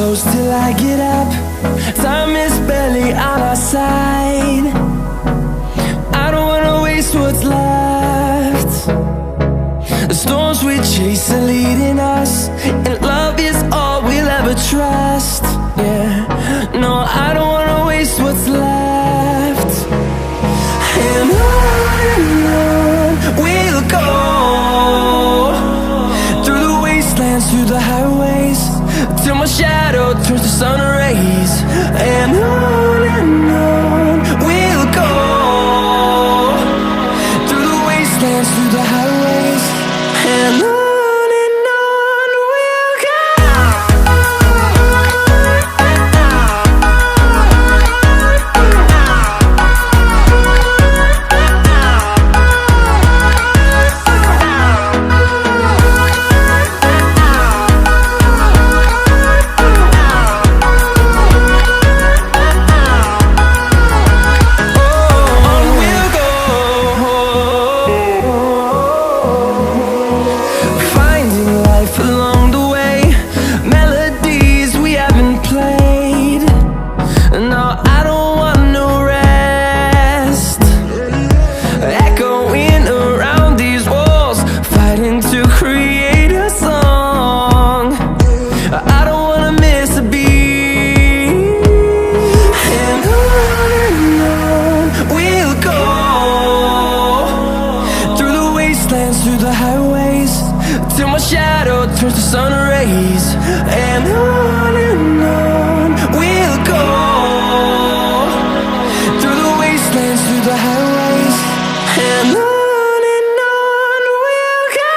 close till I get up. Time is barely on our side. I don't wanna waste what's left. The storms we chase are leading us, and love is all we'll ever trust. Yeah, no, I don't wanna waste what's left. And on we'll go, through the wastelands, through the highways, till my shadow turns to sun rays. And on we'll go, through the wastelands, through the highways, and on we'll go. Through the highways, till my shadow turns to sun rays. And on we'll go, through the wastelands, through the highways, and on we'll go.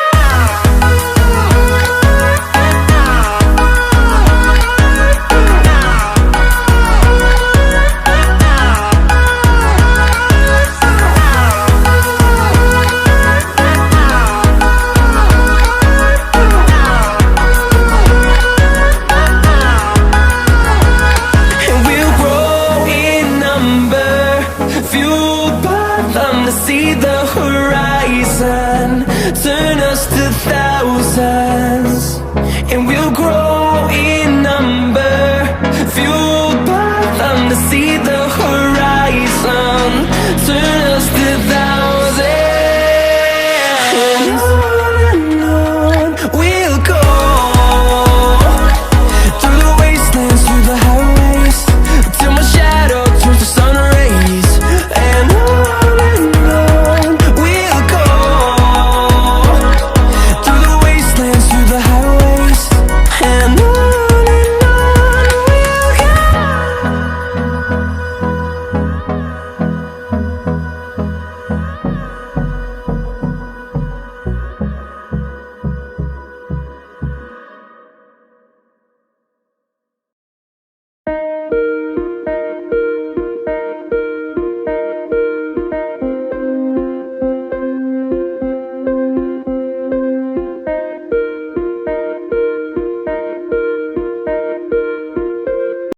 See the horizon turn us to thousands, and we'll grow in number, fueled by them to see the horizon.